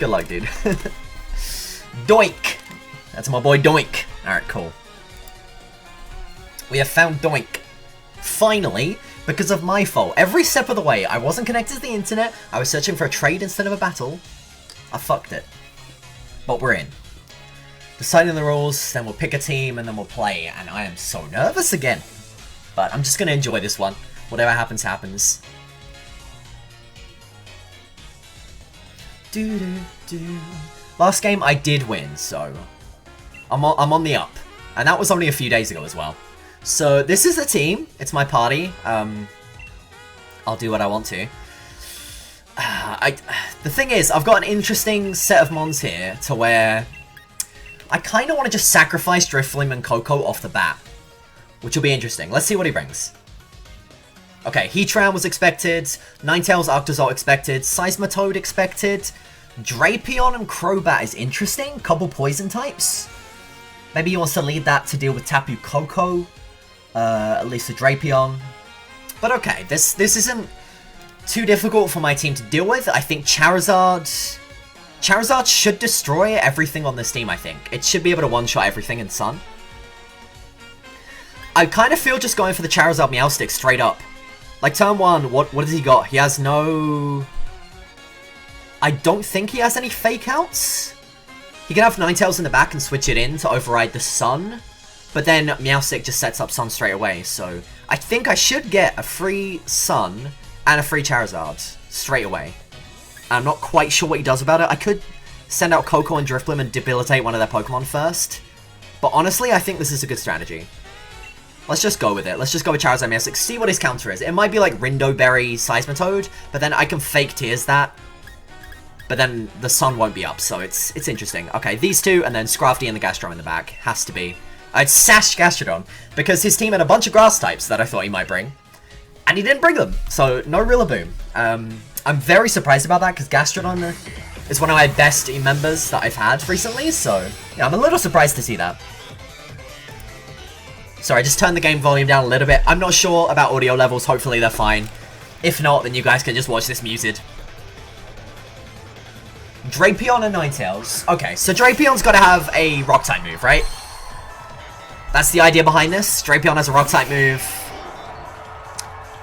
Good luck, dude. Doink! That's my boy Doink. Alright, cool. We have found Doink. Finally, because of my fault. Every step of the way, I wasn't connected to the internet, I was searching for a trade instead of a battle. I fucked it. But we're in. Deciding the rules, then we'll pick a team, and then we'll play. And I am so nervous again. But I'm just gonna enjoy this one. Whatever happens, happens. Last game I did win, so I'm on the up. And that was only a few days ago as well. So this is the team. It's my party. I'll do what I want to. The thing is, I've got an interesting set of mons here to where I kind of want to just sacrifice Drifloon and Coco off the bat, which will be interesting. Let's see what he brings. Okay, Heatran was expected, Ninetales Arctozolt expected, Seismitoad expected, Drapion and Crobat is interesting, couple poison types. Maybe he wants to lead that to deal with Tapu Koko, at least a Drapion. But okay, this isn't too difficult for my team to deal with. I think Charizard should destroy everything on this team, I think. It should be able to one-shot everything in Sun. I kind of feel just going for the Charizard Meowstic straight up. Like, turn 1, what has he got? He has no... I don't think he has any fake outs. He can have Ninetales in the back and switch it in to override the Sun. But then Meowstic just sets up Sun straight away. So I think I should get a free Sun and a free Charizard straight away. I'm not quite sure what he does about it. I could send out Coco and Drifloon and debilitate one of their Pokemon first. But honestly, I think this is a good strategy. Let's just go with it. Let's just go with Charizard Meowstic, see what his counter is. It might be like Rindo Berry Seismitoad, but then I can fake Tears that. But then the Sun won't be up, so it's interesting. Okay, these two, and then Scrafty and the Gastrodon in the back. Has to be. I'd sash Gastrodon, because his team had a bunch of grass types that I thought he might bring. And he didn't bring them, so no Rillaboom. I'm very surprised about that, because Gastrodon is one of my best team members that I've had recently, so yeah, I'm a little surprised to see that. Sorry, I just turned the game volume down a little bit. I'm not sure about audio levels. Hopefully they're fine. If not, then you guys can just watch this muted. Drapion and Ninetales. Okay, so Drapion's got to have a Rock-type move, right? That's the idea behind this. Drapion has a Rock-type move.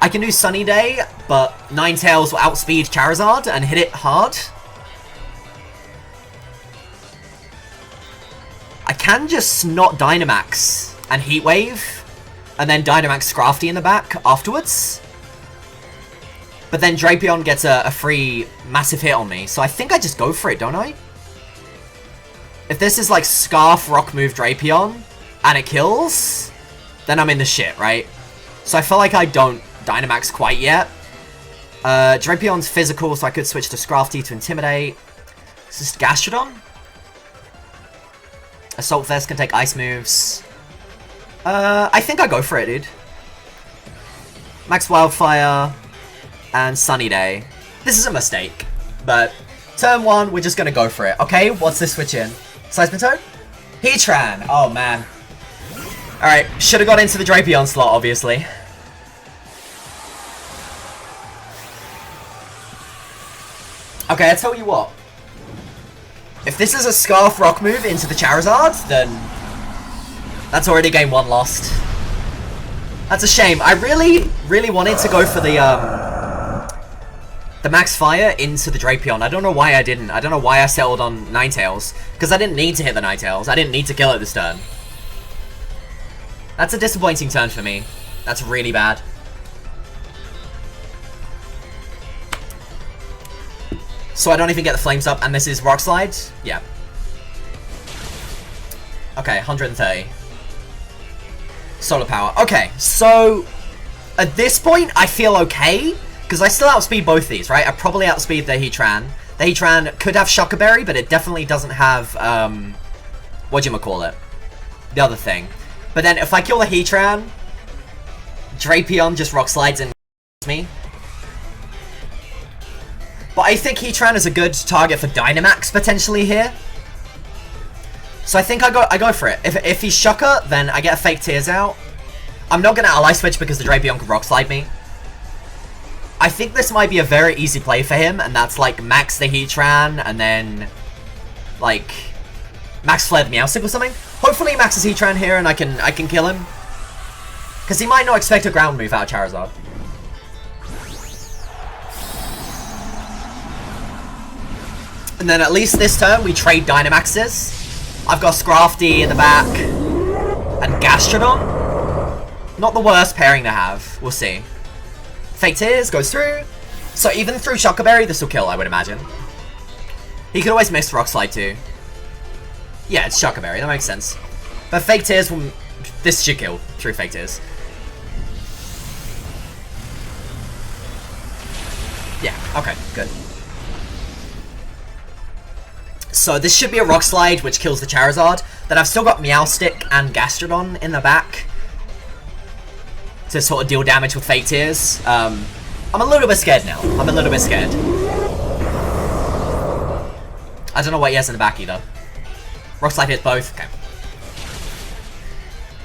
I can do Sunny Day, but Ninetales will outspeed Charizard and hit it hard. I can just not Dynamax and Heat Wave, and then Dynamax Scrafty in the back afterwards. But then Drapion gets a free massive hit on me, so I think I just go for it, don't I? If this is like Scarf Rock Move Drapion, and it kills, then I'm in the shit, right? So I feel like I don't Dynamax quite yet. Drapion's physical, so I could switch to Scrafty to Intimidate. Is this Gastrodon? Assault Vest can take ice moves. I think I go for it, dude. Max Wildfire and Sunny Day. This is a mistake, but turn 1, we're just gonna go for it. Okay, what's this switch in? Seismitoad? Heatran! Oh, man. Alright, should have got into the Drapion slot, obviously. Okay, I tell you what. If this is a Scarf Rock move into the Charizard, then that's already game 1 lost. That's a shame. I really wanted to go for the Max Fire into the Drapion. I don't know why I didn't. I don't know why I settled on Ninetales, because I didn't need to hit the Ninetales. I didn't need to kill it this turn. That's a disappointing turn for me. That's really bad. So I don't even get the flames up, and this is Rock Slide? Yeah. Okay, 130. Solar Power. Okay, so at this point, I feel okay, because I still outspeed both these, right? I probably outspeed the Heatran. The Heatran could have Shocker Berry, but it definitely doesn't have, whatchamacallit? The other thing. But then if I kill the Heatran, Drapion just Rock Slides and me. But I think Heatran is a good target for Dynamax potentially here. So I think I go for it. If he's Shocker, then I get a fake Tears out. I'm not gonna Ally Switch because the Drapion can Rock Slide me. I think this might be a very easy play for him, and that's like max the Heatran, and then like max flare the Meowstic or something. Hopefully he maxes Heatran here and I can kill him. Because he might not expect a ground move out of Charizard. And then at least this turn we trade Dynamaxes. I've got Scrafty in the back and Gastrodon. Not the worst pairing to have. We'll see. Fake Tears goes through. So even through Shocker Berry, this will kill, I would imagine. He could always miss Rock Slide too. Yeah, it's Shocker Berry, that makes sense. But Fake Tears will... This should kill through Fake Tears. Yeah, okay, good. So this should be a Rock Slide, which kills the Charizard. Then I've still got Meowstic and Gastrodon in the back to sort of deal damage with Fake Tears. I'm a little bit scared now. I'm a little bit scared. I don't know what he has in the back either. Rock Slide hits both. Okay.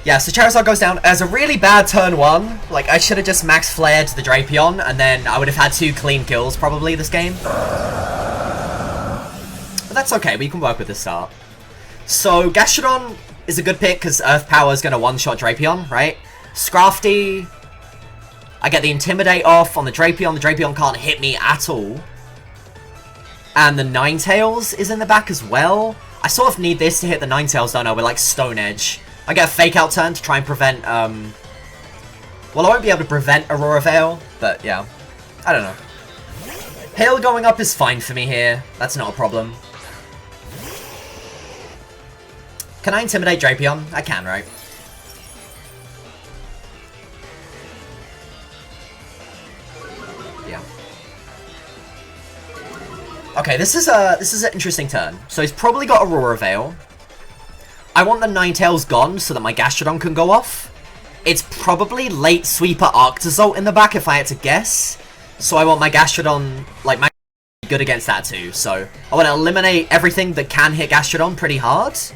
Yeah, so Charizard goes down as a really bad turn 1. Like, I should have just max flared the Drapion, and then I would have had 2 clean kills, probably, this game. But that's okay, we can work with this start. So, Gastrodon is a good pick, because Earth Power is going to one-shot Drapion, right? Scrafty, I get the Intimidate off on the Drapion can't hit me at all. And the Ninetales is in the back as well. I sort of need this to hit the Ninetales, don't I, with like Stone Edge. I get a Fake Out turn to try and prevent, well, I won't be able to prevent Aurora Veil, but yeah. I don't know. Hail going up is fine for me here. That's not a problem. Can I Intimidate Drapion? I can, right? Yeah. Okay, this is an interesting turn. So he's probably got Aurora Veil. I want the Ninetales gone so that my Gastrodon can go off. It's probably late Sweeper Arctozolt in the back if I had to guess. So I want my Gastrodon, like, my good against that too. So I want to eliminate everything that can hit Gastrodon pretty hard. So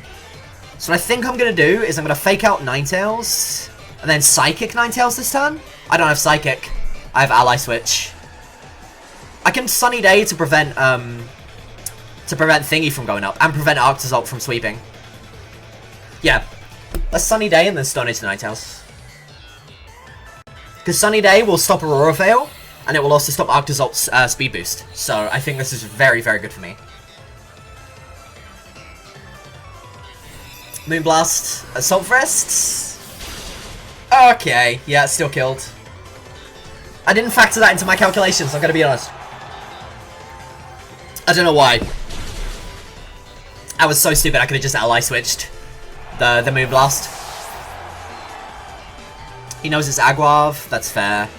what I think I'm going to do is I'm going to Fake Out Ninetales and then Psychic Ninetales this turn. I don't have Psychic. I have Ally Switch. I can Sunny Day to prevent Thingy from going up and prevent Arctozolt from sweeping. Yeah, let's Sunny Day and then Stone Edge the Ninetales. Because Sunny Day will stop Aurora Veil, and it will also stop Arctozolt's speed boost. So I think this is very, very good for me. Moonblast, Assault Vests. Okay, yeah, it's still killed. I didn't factor that into my calculations, I'm going to be honest. I don't know why. I was so stupid, I could have just ally switched the Moonblast. He knows it's Aguav, that's fair.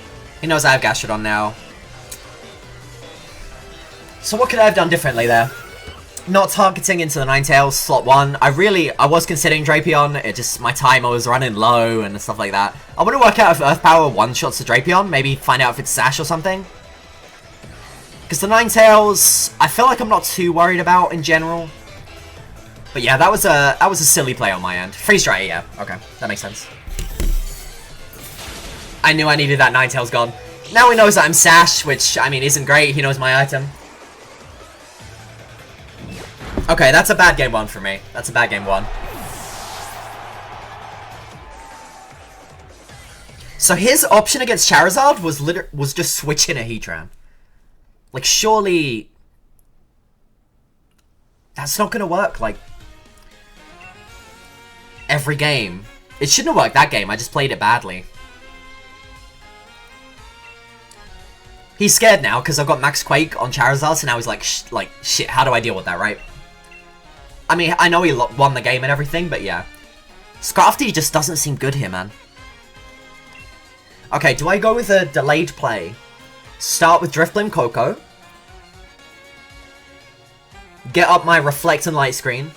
He knows I have Gastrodon now. So what could I have done differently there? Not targeting into the Ninetales, slot 1. I was considering Drapion, it just, my timer was running low and stuff like that. I want to work out if Earth Power one-shots the Drapion, maybe find out if it's Sash or something. Because the Ninetales, I feel like I'm not too worried about in general. But yeah, that was a silly play on my end. Freeze Dry, yeah. Okay, that makes sense. I knew I needed that Ninetales gone. Now he knows that I'm Sash, which, I mean, isn't great. He knows my item. Okay, that's a bad game 1 for me. That's a bad game 1. So his option against Charizard was just switching a Heatran. Like, surely that's not gonna work, like, every game. It shouldn't have worked that game, I just played it badly. He's scared now, because I've got Max Quake on Charizard, so now he's like, shit, how do I deal with that, right? I mean, I know he won the game and everything, but yeah. Scrafty just doesn't seem good here, man. Okay, do I go with a delayed play? Start with Drifblim Coco. Get up my Reflect and Light Screen.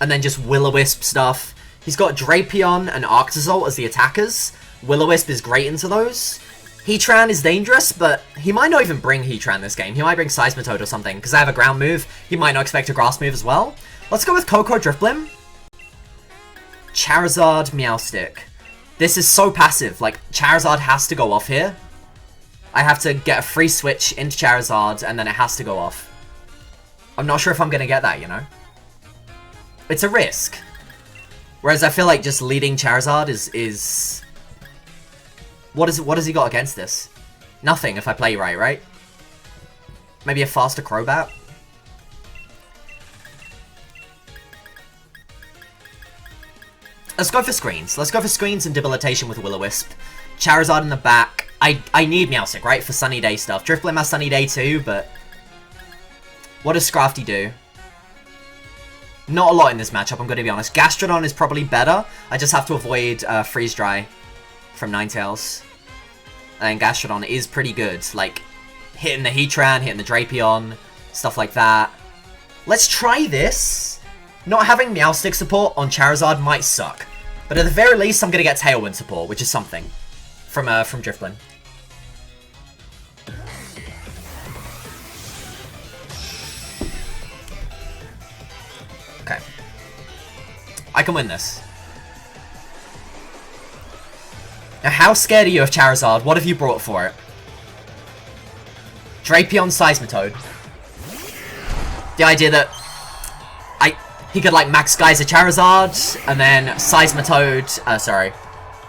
And then just Will-O-Wisp stuff. He's got Drapion and Arctozolt as the attackers. Will-O-Wisp is great into those. Heatran is dangerous, but he might not even bring Heatran this game. He might bring Seismitoad or something, because I have a ground move. He might not expect a grass move as well. Let's go with Coco Drifblim. Charizard, Meowstic. This is so passive. Like, Charizard has to go off here. I have to get a free switch into Charizard, and then it has to go off. I'm not sure if I'm going to get that, you know? It's a risk. Whereas I feel like just leading Charizard is... What has he got against this? Nothing if I play right? Maybe a faster Crobat? Let's go for screens. Let's go for screens and debilitation with Will-O-Wisp. Charizard in the back. I need Meowstic, right? For Sunny Day stuff. Drifblim has Sunny Day too, but... What does Scrafty do? Not a lot in this matchup, I'm going to be honest. Gastrodon is probably better. I just have to avoid Freeze Dry from Ninetales. And Gastrodon is pretty good. Like, hitting the Heatran, hitting the Drapion, stuff like that. Let's try this. Not having Meowstic support on Charizard might suck. But at the very least, I'm going to get Tailwind support, which is something. From Drifblim. Okay. I can win this. Now, how scared are you of Charizard? What have you brought for it? Drapion, Seismitoad. The idea that he could, like, Max Geyser Charizard, and then Seismitoad, sorry.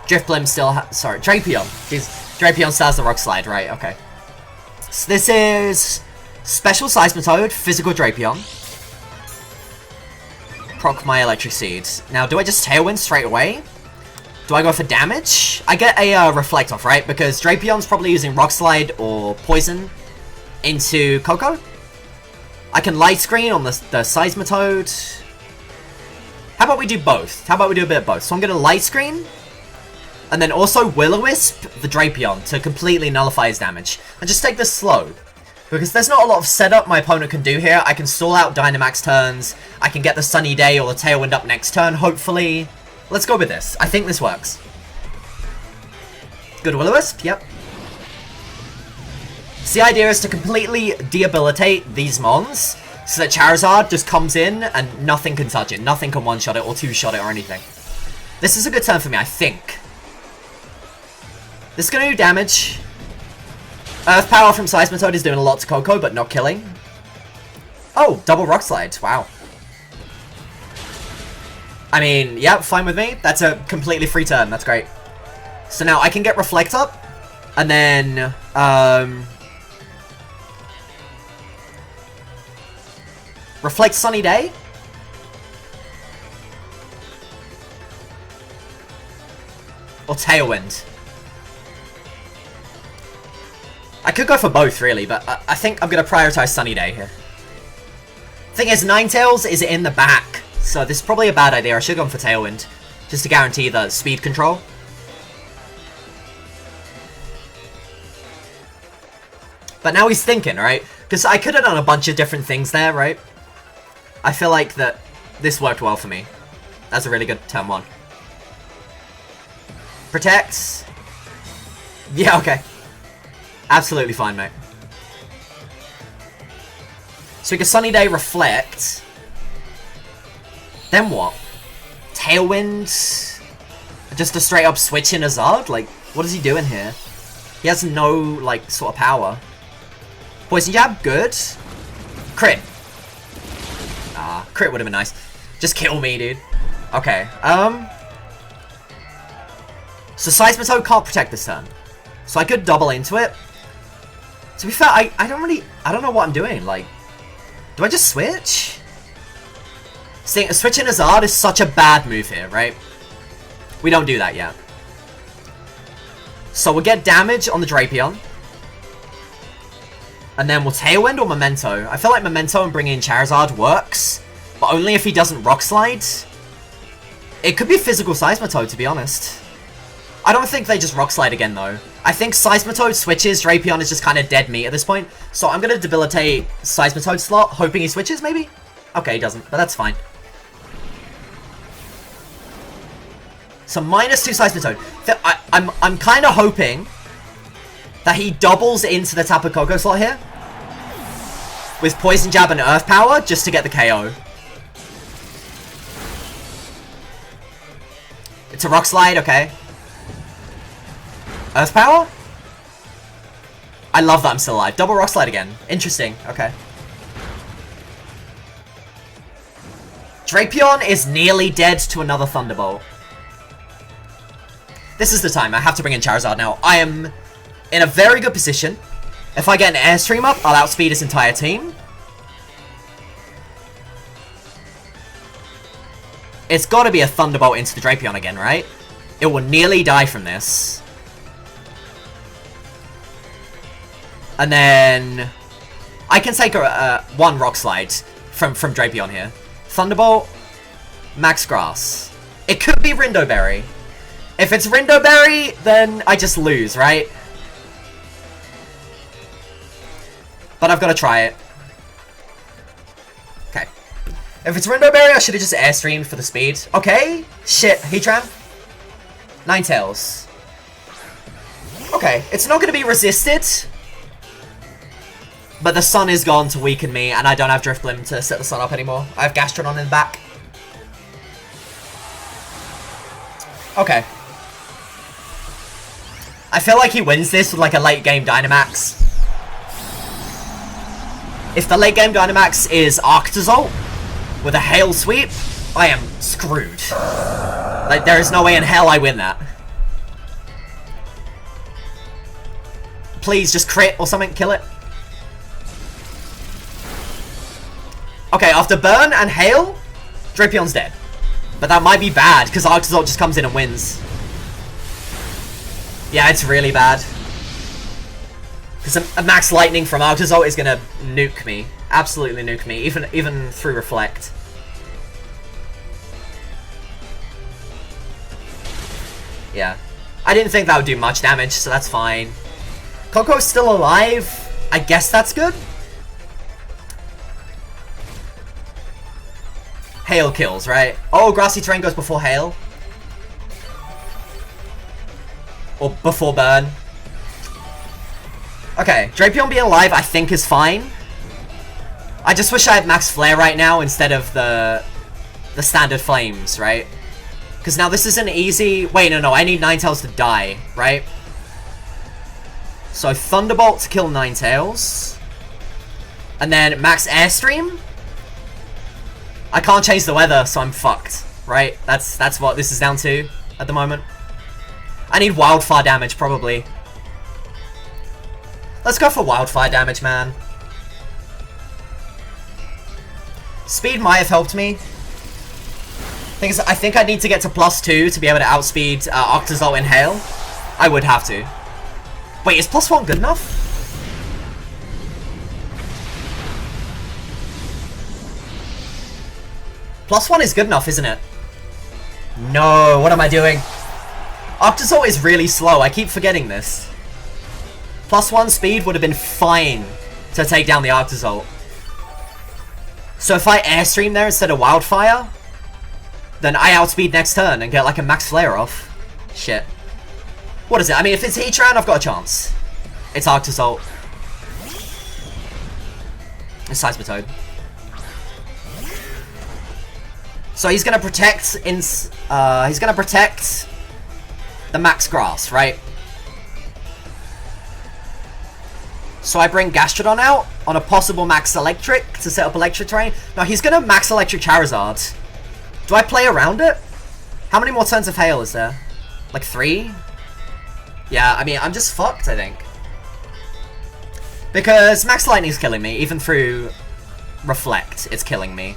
Drifblim still sorry, Drapion. Jeez, Drapion still has the Rock Slide, right, okay. So this is Special Seismitoad, Physical Drapion. Proc my Electric Seed. Now, do I just Tailwind straight away? Do I go for damage? I get a Reflect off, right? Because Drapion's probably using Rock Slide or Poison into Coco. I can Light Screen on the Seismitoad. How about we do both? How about we do a bit of both? So I'm going to Light Screen, and then also Will-O-Wisp the Drapion to completely nullify his damage. And just take this slow. Because there's not a lot of setup my opponent can do here. I can stall out Dynamax turns. I can get the Sunny Day or the Tailwind up next turn, hopefully. Let's go with this. I think this works. Good Will-O-Wisp, yep. So the idea is to completely debilitate these mons, so that Charizard just comes in and nothing can touch it. Nothing can one-shot it or two-shot it or anything. This is a good turn for me, I think. This is going to do damage. Earth Power from Seismitoad is doing a lot to Coco, but not killing. Oh, double Rock Slide. Wow. I mean, yeah, fine with me. That's a completely free turn. That's great. So now I can get Reflect up, and then, Reflect Sunny Day. Or Tailwind. I could go for both, really, but I think I'm going to prioritize Sunny Day here. Thing is, Ninetales is in the back, so this is probably a bad idea. I should have gone for Tailwind, just to guarantee the speed control. But now he's thinking, right? Because I could have done a bunch of different things there, right? I feel like that this worked well for me. That's a really good turn one. Protects. Yeah, okay. Absolutely fine, mate. So we can Sunny Day Reflect. Then what? Tailwind? Just a straight up switch in a Zard? Like, what is he doing here? He has no, like, sort of power. Poison Jab, good. Crit. Ah, crit would have been nice. Just kill me, dude. Okay, so Seismitoad can't protect this turn. So I could double into it. To be fair, I don't know what I'm doing. Like, do I just switch? See, switching a Zard is such a bad move here, right? We don't do that yet. So we'll get damage on the Drapion. And then we'll Tailwind or Memento. I feel like Memento and bringing in Charizard works, but only if he doesn't Rock Slide. It could be Physical Seismitoad, to be honest. I don't think they just Rock Slide again, though. I think Seismitoad switches, Drapion is just kind of dead meat at this point. So I'm going to debilitate Seismitoad slot, hoping he switches, maybe? Okay, he doesn't, but that's fine. So -2 Seismitoad. I'm kind of hoping that he doubles into the Tapu Koko slot here. With Poison Jab and Earth Power, just to get the KO. It's a Rock Slide, okay. Earth Power? I love that I'm still alive. Double Rock Slide again. Interesting. Okay. Drapion is nearly dead to another Thunderbolt. This is the time. I have to bring in Charizard now. I am in a very good position. If I get an Airstream up, I'll outspeed his entire team. It's got to be a Thunderbolt into the Drapion again, right? It will nearly die from this. And then I can take one Rock Slide from Drapion here. Thunderbolt, Max Grass. It could be Rindo Berry. If it's Rindo Berry, then I just lose, right? But I've got to try it. Okay. If it's Rindo Berry, I should have just Airstreamed for the speed. Okay. Shit. Heatran. Ninetales. Okay. It's not going to be resisted. But the sun is gone to weaken me, and I don't have Drifblim to set the sun up anymore. I have Gastrodon in the back. Okay. I feel like he wins this with like a late game Dynamax. If the late game Dynamax is Arctozolt with a Hail Sweep, I am screwed. Like, there is no way in hell I win that. Please just crit or something, kill it. Okay, after Burn and Hail, Drapion's dead. But that might be bad, because Arctozolt just comes in and wins. Yeah, it's really bad. Because a Max Lightning from Arctozolt is going to nuke me. Absolutely nuke me, even through Reflect. Yeah. I didn't think that would do much damage, so that's fine. Coco's still alive. I guess that's good. Hail kills, right? Oh, Grassy Terrain goes before Hail. Or before Burn. Okay, Drapion being alive I think is fine. I just wish I had Max Flare right now instead of the standard Flames, right? Because now this is an easy... Wait, no, I need Ninetales to die, right? So Thunderbolt to kill Ninetales. And then Max Airstream. I can't change the weather, so I'm fucked, right? That's what this is down to at the moment. I need Wildfire damage, probably. Let's go for Wildfire damage, man. Speed might have helped me. I think I need to get to +2 to be able to outspeed Arctozolt in Hail. I would have to. Wait, is +1 good enough? +1 is good enough, isn't it? No, what am I doing? Arctozolt is really slow, I keep forgetting this. +1 speed would have been fine to take down the Arctozolt. So if I Airstream there instead of Wildfire, then I outspeed next turn and get like a Max Flare off. Shit. What is it? I mean, if it's Heatran, I've got a chance. It's Arctozolt. It's Seismitoad. So he's gonna protect he's gonna protect the Max Grass, right? So I bring Gastrodon out on a possible Max Electric to set up Electric Terrain. No, he's gonna Max Electric Charizard. Do I play around it? How many more turns of Hail is there? Like 3? Yeah, I mean, I'm just fucked, I think. Because Max Lightning's killing me, even through Reflect, it's killing me.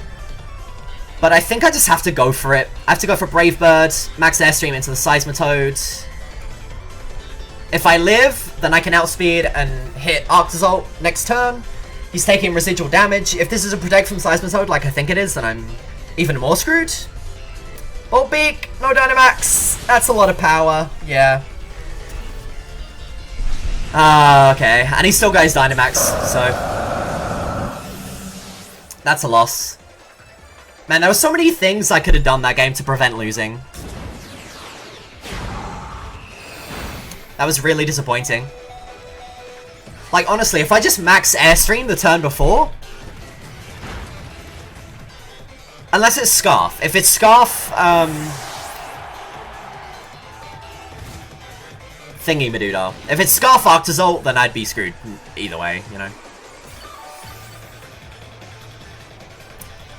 But I think I just have to go for it. I have to go for Brave Bird, Max Airstream into the Seismitoad. If I live, then I can outspeed and hit Arctozolt next turn. He's taking residual damage. If this is a Protect from Seismitoad, like I think it is, then I'm even more screwed. Bolt Beak, no Dynamax. That's a lot of power. Yeah. Okay. And he still got his Dynamax, so... That's a loss. Man, there were so many things I could have done that game to prevent losing. That was really disappointing. Like, honestly, if I just max Airstream the turn before... Unless it's Scarf. If it's Scarf, Thingy Meduda. If it's Scarf Octazalt, then I'd be screwed either way, you know.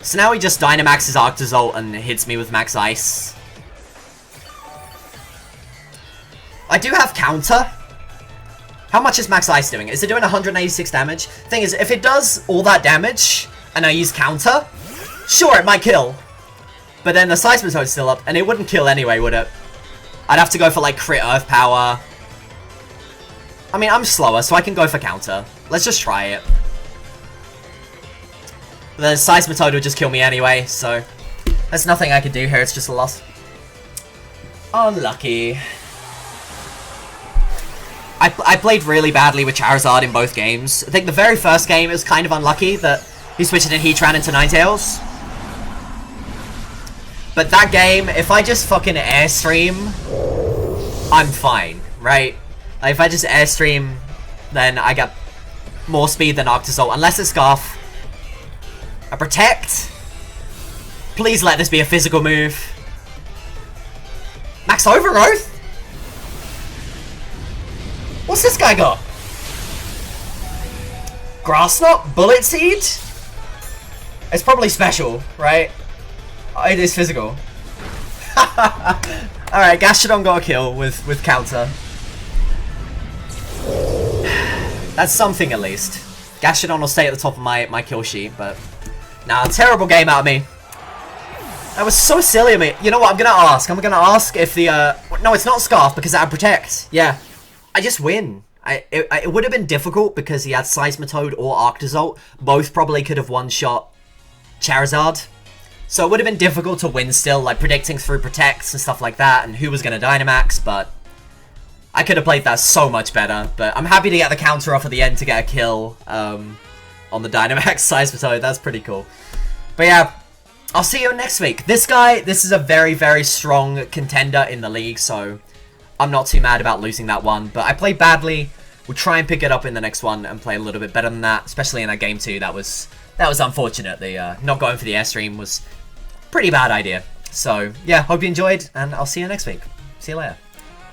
So now he just Dynamaxes Octazalt and hits me with Max Ice. I do have counter. How much is Max Ice doing? Is it doing 186 damage? Thing is, if it does all that damage, and I use counter, sure, it might kill. But then the Seismitoad's still up, and it wouldn't kill anyway, would it? I'd have to go for, like, crit Earth Power. I mean, I'm slower, so I can go for counter. Let's just try it. The Seismitoad would just kill me anyway, so there's nothing I can do here, it's just a loss. Unlucky. I played really badly with Charizard in both games. I think the very first game, it was kind of unlucky that he switched in Heatran into Ninetales. But that game, if I just fucking Airstream, I'm fine, right? Like, if I just Airstream, then I get more speed than Octazalt, unless it's Scarf. A Protect. Please let this be a physical move. Max Overgrowth? What's this guy got? Grass Knot? Bullet Seed? It's probably special, right? Oh, it is physical. Alright, Gastrodon got a kill with counter. That's something at least. Gastrodon will stay at the top of my kill sheet, but... Nah, terrible game out of me. That was so silly of me. You know what, I'm gonna ask. I'm gonna ask if the, no, it's not Scarf, because I Protect. Yeah. I just win. It would have been difficult because he had Seismitoad or Octazalt. Both probably could have one-shot Charizard. So it would have been difficult to win still, like predicting through Protects and stuff like that, and who was going to Dynamax, but I could have played that so much better. But I'm happy to get the counter off at the end to get a kill on the Dynamax Seismitoad. That's pretty cool. But yeah, I'll see you next week. This guy, this is a very, very strong contender in the league, so I'm not too mad about losing that one. But I played badly. We'll try and pick it up in the next one and play a little bit better than that, especially in that game 2. That was unfortunate. The not going for the Airstream was a pretty bad idea. So yeah, hope you enjoyed, and I'll see you next week. See you later.